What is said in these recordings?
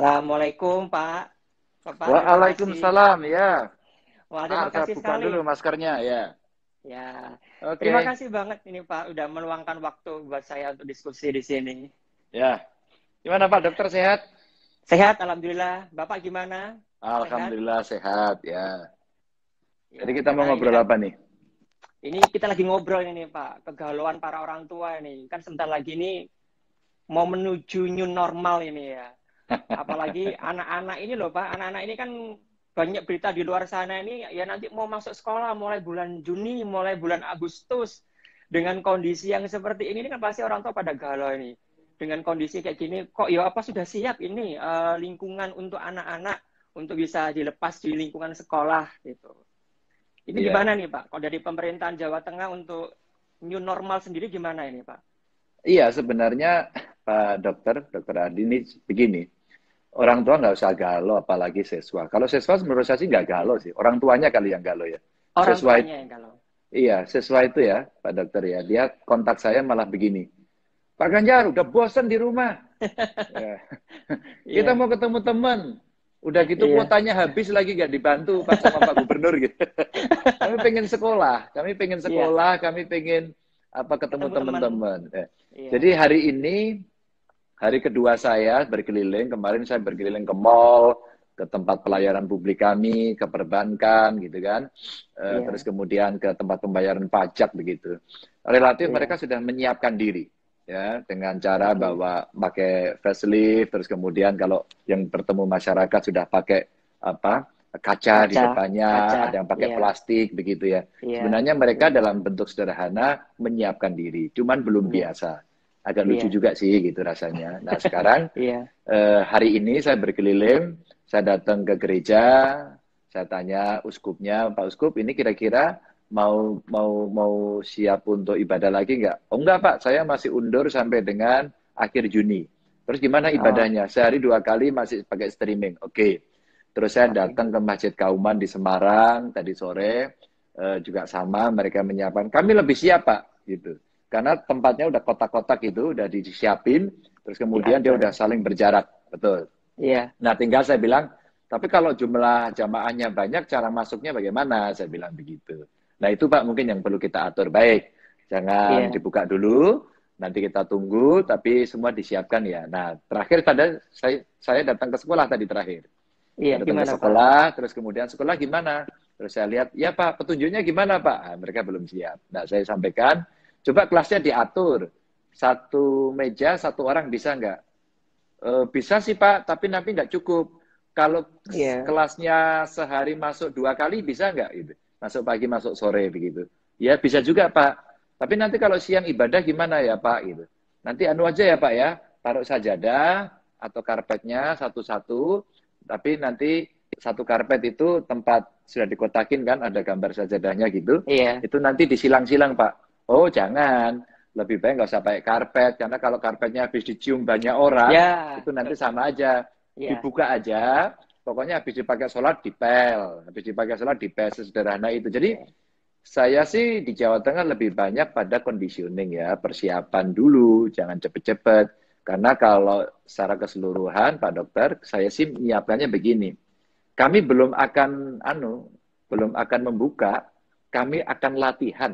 Assalamualaikum Pak. Bapak, terima kasih. Waalaikumsalam ya. Wah, terima Saya kasih buka dulu sekali. maskernya ya. Ya, terima Oke, kasih banget ini Pak, udah meluangkan waktu buat saya untuk diskusi di sini. ya. Gimana Pak dokter sehat? Sehat, Alhamdulillah. Bapak gimana? Sehat? Alhamdulillah sehat ya. Jadi Ya, kita mau karena ini ngobrol kan, apa nih? ini kita lagi ngobrol ini Pak, kegalauan para orang tua ini. Kan sebentar lagi ini mau menuju new normal ini ya. Apalagi anak-anak ini loh Pak, anak-anak ini kan banyak berita di luar sana ini ya nanti mau masuk sekolah mulai bulan Juni, mulai bulan Agustus dengan kondisi yang seperti ini kan pasti orang tua pada galau ini. Dengan kondisi kayak gini kok ya apa sudah siap ini lingkungan untuk anak-anak untuk bisa dilepas di lingkungan sekolah gitu. Ini Iya. gimana nih Pak? Kalau dari pemerintahan Jawa Tengah untuk new normal sendiri gimana ini Pak? Iya sebenarnya Pak dokter Adi ini begini. Orang tua nggak usah galau apalagi siswa. Kalau siswa menurut saya sih nggak galau sih. Orang tuanya kali yang galau ya. Orang Siswa tuanya yang galau. iya, siswa itu ya Pak dokter ya. Dia kontak saya malah begini. Pak Ganjar udah bosen di rumah. Ya. Kita Iya, mau ketemu teman. Udah gitu iya, kuotanya habis lagi gak dibantu Pak sama Pak Gubernur gitu. iya. Kami pengen apa ketemu Ketemu teman. teman-teman. Jadi Iya, hari ini hari kedua saya berkeliling. Kemarin saya berkeliling ke mall, ke tempat pelayanan publik kami, ke perbankan gitu kan. Terus iya, kemudian ke tempat pembayaran pajak begitu. Relatif mereka iya. sudah menyiapkan diri ya dengan cara Oke. bahwa pakai facelift, terus kemudian kalau yang bertemu masyarakat sudah pakai apa kaca di Kaca, depannya, kaca. ada yang pakai Iya, plastik begitu ya. iya, Sebenarnya mereka iya, dalam bentuk sederhana menyiapkan diri, cuman belum iya, biasa. Agak lucu iya, juga sih gitu rasanya. Nah sekarang iya. hari ini saya berkeliling, saya datang ke gereja, saya tanya uskupnya, Pak Uskup, ini kira-kira mau siap untuk ibadah lagi nggak? Oh enggak Pak, saya masih undur sampai dengan akhir Juni. Terus gimana Oh, ibadahnya? Sehari 2 kali masih pakai streaming. Oke. Terus saya oke. datang ke Masjid Kauman di Semarang tadi sore, juga sama mereka menyiapkan. Kami lebih siap Pak, gitu. Karena tempatnya udah kotak-kotak itu, udah disiapin, terus kemudian dia Diatur. udah saling berjarak, betul. Iya, Nah, tinggal saya bilang, tapi kalau jumlah jamaahnya banyak, cara masuknya bagaimana? Saya bilang begitu. Nah, itu Pak mungkin yang perlu kita atur. Baik, jangan iya, dibuka dulu, nanti kita tunggu, tapi semua disiapkan ya. Nah, terakhir pada saya datang ke sekolah tadi terakhir. iya. Saya datang ke Gimana Pak? sekolah, terus kemudian sekolah gimana? Terus saya lihat, ya Pak, petunjuknya gimana Pak? Nah, mereka belum siap. Nah, saya sampaikan, coba kelasnya diatur. Satu meja, satu orang bisa nggak? Bisa sih Pak, tapi nanti nggak cukup. Kalau Iya, kelasnya sehari masuk 2 kali bisa nggak? Gitu. Masuk pagi, masuk sore begitu. Ya bisa juga Pak. Tapi nanti kalau siang ibadah gimana ya Pak? Gitu. Nanti anu aja ya Pak ya, taruh sajadah atau karpetnya satu-satu. Tapi nanti satu karpet itu tempat sudah dikotakin kan, ada gambar sajadahnya gitu. iya, Itu nanti disilang-silang Pak. Oh jangan, lebih baik nggak usah pakai karpet karena kalau karpetnya habis dicium banyak orang ya, itu nanti betul. sama aja, Iya, dibuka aja, pokoknya habis dipakai sholat dipel, sesederhana itu. Jadi iya, saya sih di Jawa Tengah lebih banyak pada conditioning ya, persiapan dulu, jangan cepet-cepet. Karena kalau secara keseluruhan Pak Dokter, saya sih menyiapkannya begini. Kami belum akan membuka, kami akan latihan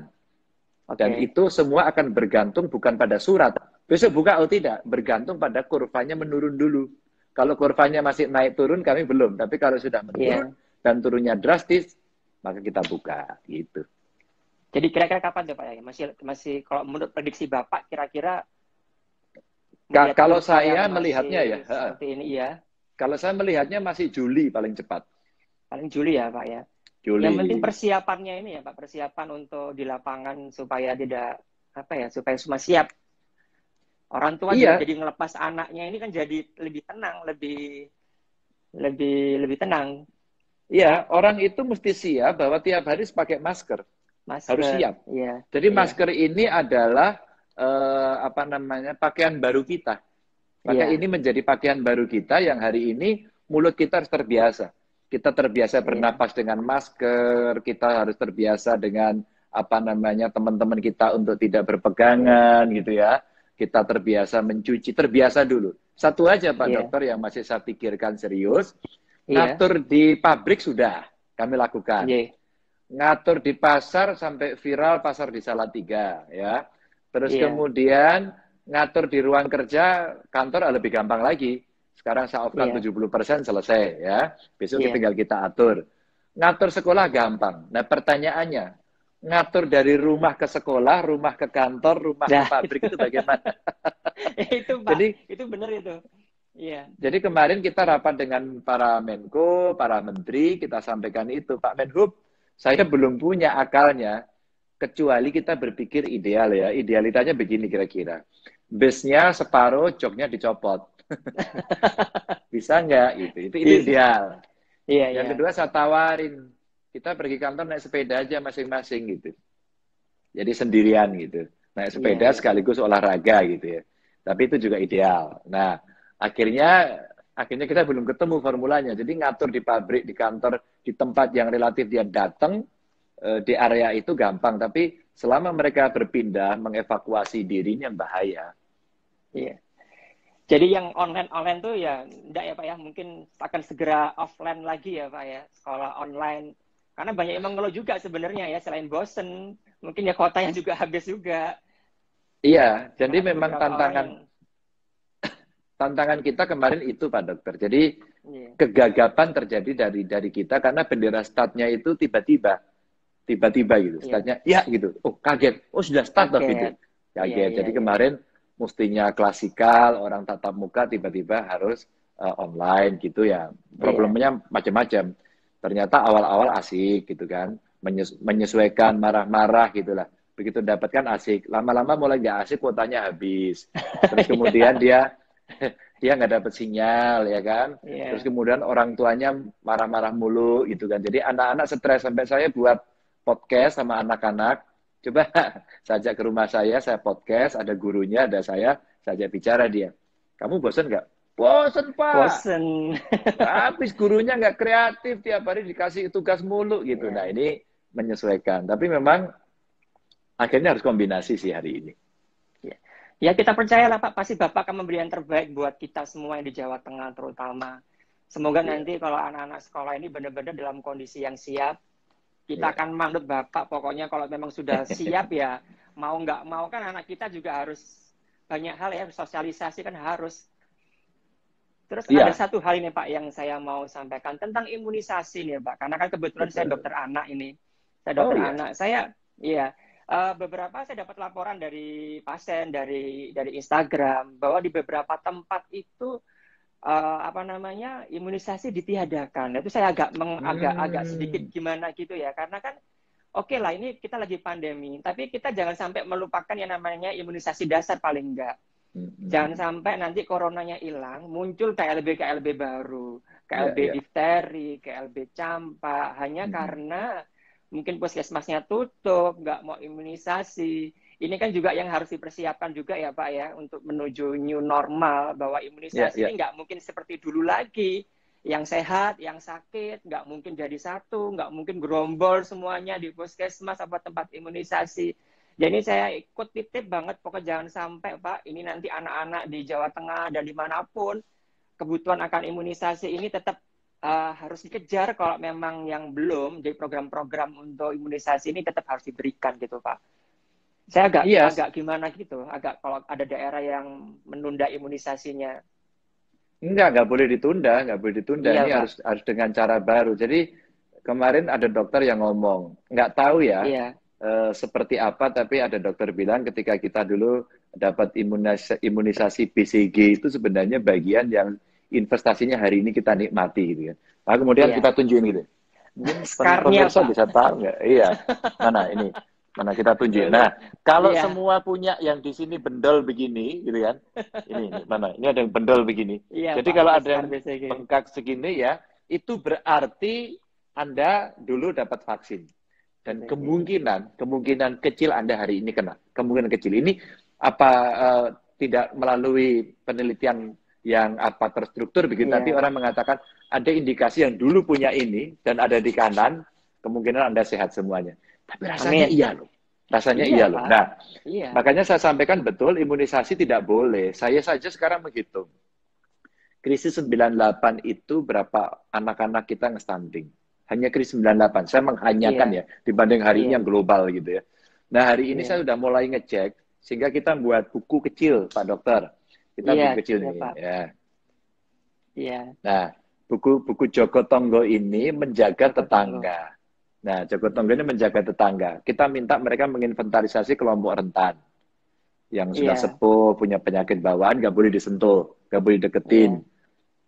dan oke. itu semua akan bergantung bukan pada surat. Besok buka atau tidak, bergantung pada kurvanya menurun dulu. Kalau kurvanya masih naik turun, kami belum. Tapi kalau sudah menurun Iya. dan turunnya drastis, maka kita buka. Gitu. Jadi kira-kira kapan tuh Pak ya? Masih, masih kalau menurut prediksi Bapak, kira-kira melihat Kalau kurva yang saya melihatnya ya, masih seperti ini ya, kalau saya melihatnya masih Juli paling cepat. paling Juli ya Pak ya. Yang penting Juli. persiapannya ini ya Pak, persiapan untuk di lapangan supaya tidak apa ya, supaya semua siap. Orang tua juga Iya, jadi ngelepas anaknya ini kan jadi lebih tenang, lebih lebih lebih tenang. iya. Orang itu mesti siap bahwa tiap hari pakai masker. Harus Masker, siap. iya, Jadi iya, masker ini adalah apa namanya pakaian baru kita. Maka iya, ini menjadi pakaian baru kita yang hari ini mulut kita harus terbiasa. Kita terbiasa iya, bernapas dengan masker, kita harus terbiasa dengan apa namanya teman-teman kita untuk tidak iya, berpegangan gitu ya. Kita terbiasa mencuci, terbiasa dulu. Satu aja Pak Iya. Dokter yang masih saya pikirkan serius. Iya. Ngatur di pabrik sudah kami lakukan. Iya. Ngatur di pasar sampai viral pasar di Salatiga ya. Terus Iya. kemudian ngatur di ruang kerja kantor lebih gampang lagi. Sekarang saya off-kan Iya. 70% selesai ya. Besok Iya. tinggal kita atur. Ngatur sekolah gampang. Nah, pertanyaannya, ngatur dari rumah ke sekolah, rumah ke kantor, rumah ke Nah, pabrik itu bagaimana? itu Pak, Jadi itu benar itu. Iya. jadi kemarin kita rapat dengan para Menko, para menteri, kita sampaikan itu, Pak Menhub, saya belum punya akalnya, kecuali kita berpikir ideal ya. Idealitanya begini kira-kira. Busnya separuh, joknya dicopot. Bisa nggak? Itu Bisa. ideal. Iya, iya. Yang kedua saya tawarin, kita pergi kantor naik sepeda aja masing-masing gitu. Jadi sendirian gitu. Naik Iya, sepeda iya. sekaligus olahraga gitu ya. Tapi itu juga ideal. Nah, akhirnya kita belum ketemu formulanya. Jadi ngatur di pabrik, di kantor, di tempat yang relatif dia datang, di area itu gampang. Tapi selama mereka berpindah, mengevakuasi diri ini yang bahaya. Iya. Jadi yang online tuh ya enggak ya Pak ya, mungkin akan segera offline lagi ya Pak ya, sekolah online. Karena banyak yang mengeluh juga sebenarnya ya, selain bosen, mungkin ya kotanya juga habis juga. Iya, jadi Karena ada memang beberapa orang yang tantangan kita kemarin itu Pak Dokter. Jadi iya, kegagapan terjadi dari kita karena bendera startnya itu tiba-tiba gitu. iya, Startnya ya gitu. Oh kaget. Oh sudah start loh gitu. kaget. Iya, Kaget. iya, Jadi iya. kemarin mestinya klasikal, orang tatap muka tiba-tiba harus online gitu ya. Iya, Problemnya macam-macam. Ternyata awal-awal asik gitu kan. Menyesuaikan marah-marah gitulah. Begitu dapatkan asik. Lama-lama mulai nggak asik, kuotanya habis. Terus kemudian dia nggak dapat sinyal ya kan. Terus iya, kemudian orang tuanya marah-marah mulu gitu kan. Jadi anak-anak stres sampai saya buat podcast sama anak-anak. Coba saya ajak ke rumah saya podcast, ada gurunya, ada saya ajak bicara dia. Kamu bosan nggak? Bosan Pak. bosen. Habis gurunya nggak kreatif, tiap hari dikasih tugas mulu gitu. Nah Iya. ini menyesuaikan. Tapi memang akhirnya harus kombinasi sih hari ini. Iya. Ya kita percayalah Pak, pasti Bapak akan memberi yang terbaik buat kita semua yang di Jawa Tengah terutama. Semoga Iya, nanti kalau anak-anak sekolah ini benar-benar dalam kondisi yang siap, kita iya. akan manut Bapak. Pokoknya kalau memang sudah siap ya, mau nggak mau kan anak kita juga harus banyak hal ya, sosialisasi kan harus. Terus ada Iya, satu hal ini Pak yang saya mau sampaikan tentang imunisasi nih Pak. Karena kan kebetulan saya betul. dokter anak ini. Saya Oh dokter iya. anak. Saya iya beberapa saya dapat laporan dari pasien dari Instagram bahwa di beberapa tempat itu apa namanya imunisasi ditiadakan. Itu saya agak sedikit Hmm. gimana gitu ya. Karena kan oke lah ini kita lagi pandemi, tapi kita jangan sampai melupakan yang namanya imunisasi dasar paling enggak. Jangan Hmm. sampai nanti coronanya hilang, muncul KLB baru, Iya, KLB iya. difteri, KLB campak, hanya Hmm. karena mungkin puskesmasnya tutup, nggak mau imunisasi. Ini kan juga yang harus dipersiapkan juga ya Pak ya, untuk menuju new normal, bahwa Iya, imunisasi iya. ini nggak mungkin seperti dulu lagi. Yang sehat, yang sakit, nggak mungkin jadi satu, nggak mungkin gerombol semuanya di puskesmas apa tempat imunisasi. Jadi saya ikut titip banget, pokoknya jangan sampai Pak, ini nanti anak-anak di Jawa Tengah dan dimanapun, kebutuhan akan imunisasi ini tetap harus dikejar. Kalau memang yang belum, jadi program-program untuk imunisasi ini tetap harus diberikan gitu Pak. Saya Iya, agak gimana gitu, agak kalau ada daerah yang menunda imunisasinya. nggak boleh ditunda, nggak boleh ditunda. Iya Ini Pak, harus dengan cara baru. Jadi kemarin ada dokter yang ngomong, nggak tahu ya iya, seperti apa, tapi ada dokter bilang ketika kita dulu dapat imunisasi BCG itu sebenarnya bagian yang investasinya hari ini kita nikmati gitu kan. Nah, kemudian kita iya. tunjukin gitu. Mungkin Skarnya pemirsa Pak, bisa tahu nggak? Iya. Mana ini? Mana kita tunjukin. Nah, kalau iya, semua punya yang di sini bendol begini, gitu kan? Ini mana? Ini ada yang bendol begini. iya Jadi Pak, kalau itu ada Skar yang BCG. bengkak segini ya, itu berarti Anda dulu dapat vaksin. Dan BCG. kemungkinan kecil Anda hari ini kena. Kemungkinan kecil ini apa tidak melalui penelitian yang apa terstruktur begitu, tapi Iya, orang mengatakan ada indikasi yang dulu punya ini dan ada di kanan, kemungkinan Anda sehat semuanya. Tapi rasanya amin. iya loh. Rasanya Iya iya loh. Pak, Nah, iya, makanya saya sampaikan betul imunisasi tidak boleh. Saya saja sekarang menghitung. Krisis 98 itu berapa anak-anak kita nge-stunting? Hanya krisis 98. Saya menghanyakan Iya, ya, dibanding hari ini iya, yang global gitu ya. Nah, hari ini saya iya, sudah mulai ngecek, sehingga kita buat buku kecil, Pak Dokter. Kita iya, buku kecil iya nih, Pak, ya. iya, Nah, buku Joko Tonggo ini menjaga Joko Tonggo, tetangga. Nah, Joko Tonggo ini menjaga tetangga. Kita minta mereka menginventarisasi kelompok rentan. Yang sudah iya, sepuh, punya penyakit bawaan, nggak boleh disentuh, nggak boleh deketin. iya,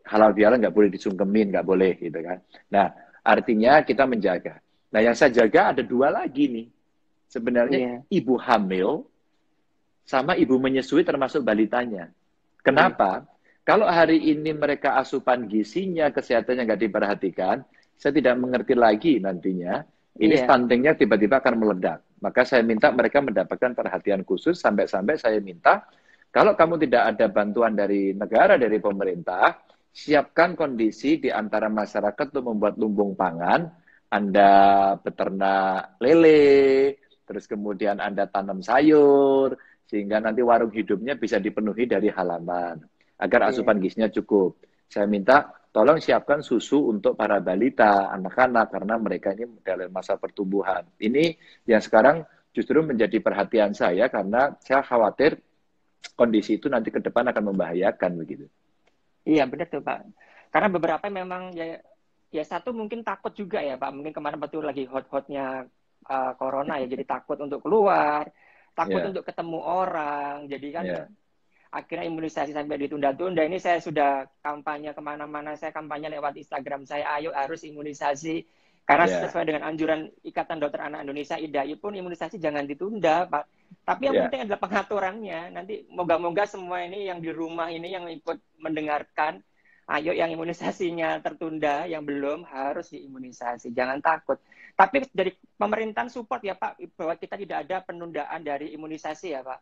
Halal bihalal nggak boleh disungkemin, nggak boleh gitu kan. Nah, artinya kita menjaga. Nah, yang saya jaga ada dua lagi nih. Sebenarnya iya, ibu hamil sama ibu menyusui termasuk balitanya. iya, Kenapa? Kalau hari ini mereka asupan gizinya, kesehatannya nggak diperhatikan, saya tidak mengerti lagi nantinya, ini iya, stuntingnya tiba-tiba akan meledak. Maka saya minta mereka mendapatkan perhatian khusus, sampai-sampai saya minta, kalau kamu tidak ada bantuan dari negara, dari pemerintah, siapkan kondisi di antara masyarakat untuk membuat lumbung pangan, Anda beternak lele, terus kemudian Anda tanam sayur, sehingga nanti warung hidupnya bisa dipenuhi dari halaman agar iya, asupan gizinya cukup. Saya minta tolong siapkan susu untuk para balita, anak-anak karena mereka ini dalam masa pertumbuhan. Ini yang sekarang justru menjadi perhatian saya karena saya khawatir kondisi itu nanti ke depan akan membahayakan begitu. iya benar tuh Pak. Karena beberapa memang ya, ya satu mungkin takut juga ya Pak. Mungkin kemarin betul lagi hot-hotnya corona ya, jadi takut untuk keluar, takut Ya, untuk ketemu orang. Jadi kan ya, akhirnya imunisasi sampai ditunda-tunda. Ini saya sudah kampanye kemana-mana, saya kampanye lewat Instagram saya, ayo harus imunisasi. Karena ya, sesuai dengan anjuran Ikatan Dokter Anak Indonesia, IDAI pun imunisasi jangan ditunda, Pak. Tapi yang ya. penting adalah pengaturannya. Nanti moga-moga semua ini yang di rumah ini yang ikut mendengarkan, ayo yang imunisasinya tertunda, yang belum harus diimunisasi. Jangan takut. Tapi dari pemerintahan support ya Pak, bahwa kita tidak ada penundaan dari imunisasi ya Pak.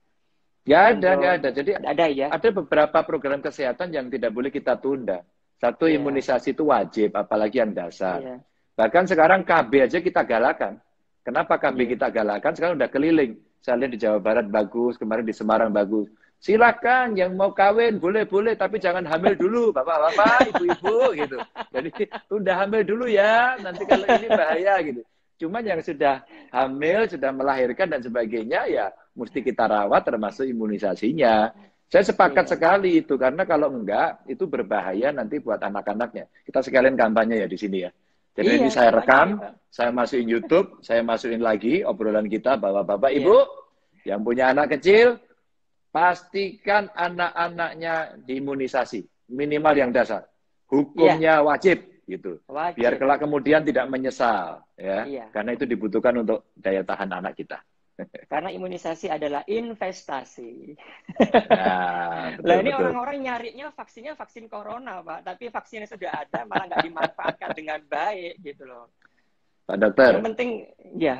Nggak ada, nggak Untuk ada. Jadi ada ya. ada beberapa program kesehatan yang tidak boleh kita tunda. Satu, Iya, imunisasi itu wajib, apalagi yang dasar. iya, Bahkan sekarang KB aja kita galakan. Kenapa KB iya. kita galakan? Sekarang udah keliling. Saya lihat di Jawa Barat bagus, kemarin di Semarang bagus. Silakan yang mau kawin, boleh-boleh, tapi jangan hamil dulu, bapak-bapak, ibu-ibu, gitu. Jadi tunda hamil dulu ya, nanti kalau ini bahaya, gitu. Cuman yang sudah hamil, sudah melahirkan dan sebagainya, ya mesti kita rawat termasuk imunisasinya. Saya sepakat Iya, sekali itu, karena kalau enggak, itu berbahaya nanti buat anak-anaknya. Kita sekalian kampanye ya di sini ya. Jadi iya ini saya kampanye nih rekam, Pak. saya masukin YouTube, saya masukin lagi obrolan kita bahwa Bapak Ibu Iya, yang punya anak kecil, pastikan anak-anaknya diimunisasi, minimal yang dasar. iya, Hukumnya wajib gitu. Biar wajib. kelak kemudian tidak menyesal ya, Iya, karena itu dibutuhkan untuk daya tahan anak kita. karena imunisasi adalah investasi. Nah, Lah betul ini betul. orang-orang nyarinya vaksinnya vaksin corona Pak, tapi vaksinnya sudah ada malah nggak dimanfaatkan dengan baik gitu loh. Pak Yang Dokter, penting ya,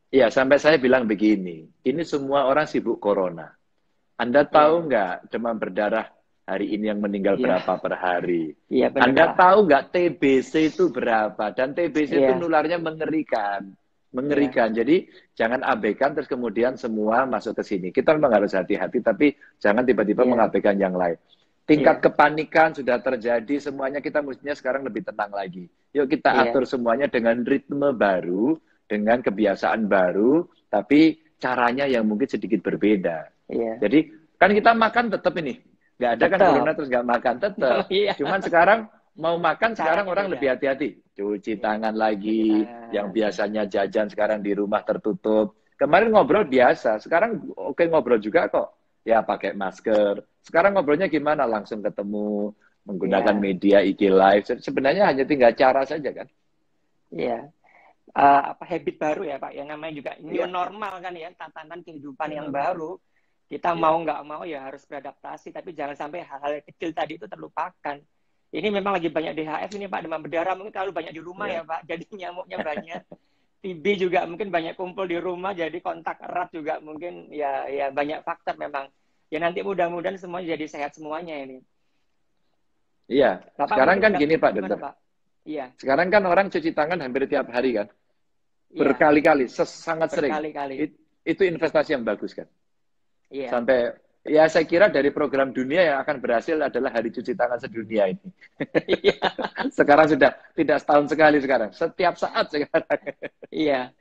ya sampai saya bilang begini, ini semua orang sibuk corona. Anda tahu iya, nggak demam berdarah hari ini yang meninggal iya, berapa per hari? iya benar Anda Pak. tahu nggak TBC itu berapa? Dan TBC itu Iya, nularnya mengerikan. iya, Mengerikan. Jadi jangan abaikan terus kemudian semua masuk ke sini. Kita memang harus hati-hati, tapi jangan tiba-tiba iya, mengabaikan yang lain. Tingkat iya, kepanikan sudah terjadi, semuanya kita mestinya sekarang lebih tenang lagi. Yuk kita iya, atur semuanya dengan ritme baru, dengan kebiasaan baru, tapi caranya yang mungkin sedikit berbeda. iya. Jadi kan kita makan tetap ini. Nggak ada kan Tetap. corona terus nggak makan, tetap. Iya, Cuman sekarang mau makan, sekarang caranya orang beda. lebih hati-hati. Cuci Iya, tangan cuci lagi, yang tangan. biasanya jajan sekarang di rumah tertutup. Kemarin ngobrol biasa, sekarang oke ngobrol juga kok. Ya pakai masker. Sekarang ngobrolnya gimana? Langsung ketemu, menggunakan Iya, media IG Live. Sebenarnya hanya tinggal cara saja kan. iya. Apa habit baru ya Pak, yang namanya juga new Iya, normal kan ya, tatanan kehidupan ya yang normal. baru. Kita mau Iya, nggak mau ya harus beradaptasi, tapi jangan sampai hal-hal kecil tadi itu terlupakan. Ini memang lagi banyak DHF ini Pak, demam berdarah mungkin terlalu banyak di rumah iya. ya Pak, jadi nyamuknya banyak. TB juga mungkin banyak kumpul di rumah, jadi kontak erat juga mungkin ya ya banyak faktor memang. Ya nanti mudah-mudahan semuanya jadi sehat semuanya ini. Iya. Bapak Sekarang mungkin kan ada gini Pak gimana Dokter. Pak? Iya, Sekarang kan orang cuci tangan hampir tiap hari kan. iya, Berkali-kali, sangat sering. berkali-kali. Itu investasi yang bagus kan. Iya, Sampai Ya, saya kira dari program dunia yang akan berhasil adalah Hari Cuci Tangan Sedunia ini. Iya. Sekarang sudah tidak setahun sekali sekarang, setiap saat sekarang. Iya.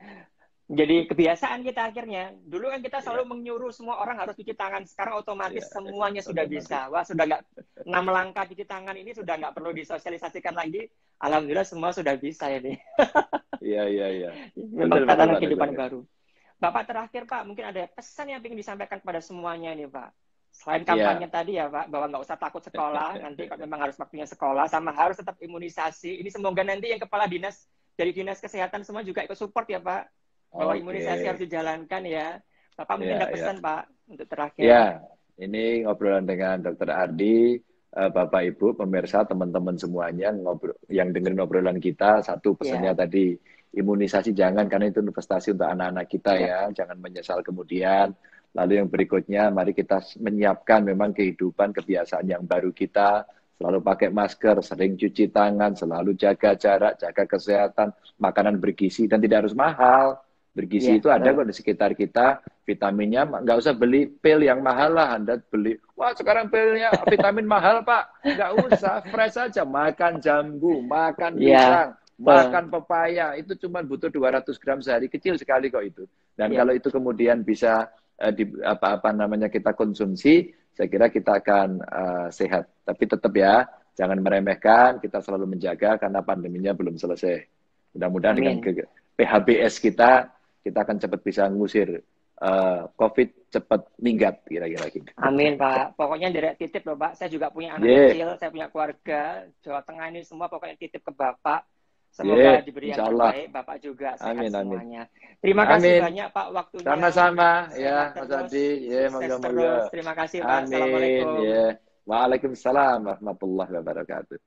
Jadi kebiasaan kita akhirnya. Dulu kan kita Ya, selalu menyuruh semua orang harus cuci tangan. Sekarang ya, otomatis semuanya sudah otomatis. bisa. Wah, sudah nggak 6 langkah cuci tangan ini sudah nggak perlu disosialisasikan lagi. Alhamdulillah semua sudah bisa ini. Iya, iya, iya. Memang Betul, betul tatanan Pak Teguh. kehidupan baru. Bapak terakhir Pak, mungkin ada pesan yang ingin disampaikan kepada semuanya ini Pak. Selain kampanye Iya. tadi ya Pak, bahwa nggak usah takut sekolah, nanti kalau memang harus waktunya sekolah, sama harus tetap imunisasi. Ini semoga nanti yang kepala dinas dari dinas kesehatan semua juga ikut support ya Pak, bahwa Oke. imunisasi harus dijalankan ya. Bapak mungkin Ya, ada ya. pesan Pak untuk terakhir. Ya, ini ngobrolan dengan Dokter Ardi, Bapak Ibu, pemirsa, teman-teman semuanya yang dengerin obrolan kita. Satu pesannya Ya, tadi, imunisasi jangan, karena itu investasi untuk anak-anak kita ya, ya, jangan menyesal kemudian. Lalu yang berikutnya, mari kita menyiapkan memang kehidupan, kebiasaan yang baru kita, selalu pakai masker, sering cuci tangan, selalu jaga jarak, jaga kesehatan, makanan bergizi, dan tidak harus mahal. Bergizi ya, itu ada betul. kok di sekitar kita, vitaminnya nggak usah beli pil yang mahal lah. Anda beli, wah sekarang pilnya vitamin mahal Pak. Nggak usah, fresh aja. Makan jambu, makan Ya, pisang, betul. makan pepaya. Itu cuma butuh 200 gram sehari, kecil sekali kok itu. Dan Ya, kalau itu kemudian bisa apa namanya kita konsumsi, saya kira kita akan sehat. Tapi tetap ya, jangan meremehkan, kita selalu menjaga karena pandeminya belum selesai. Mudah-mudahan dengan amin. PHBS kita akan cepat bisa ngusir COVID cepat minggat kira-kira gitu. Amin Pak. Pokoknya dari titip loh Pak. Saya juga punya anak Yeah, kecil, saya punya keluarga Jawa Tengah ini semua pokoknya titip ke Bapak. yeah, Semoga diberi yang insya Allah. terbaik, Bapak juga sehat Amin, amin. semuanya. Terima kasih Amin. banyak Pak waktunya. Sama-sama Sehat ya Mas terus, Adi. Ya, sukses moga-moga. terus. Terima kasih Pak. Amin Assalamualaikum. ya. Waalaikumsalam warahmatullahi wabarakatuh.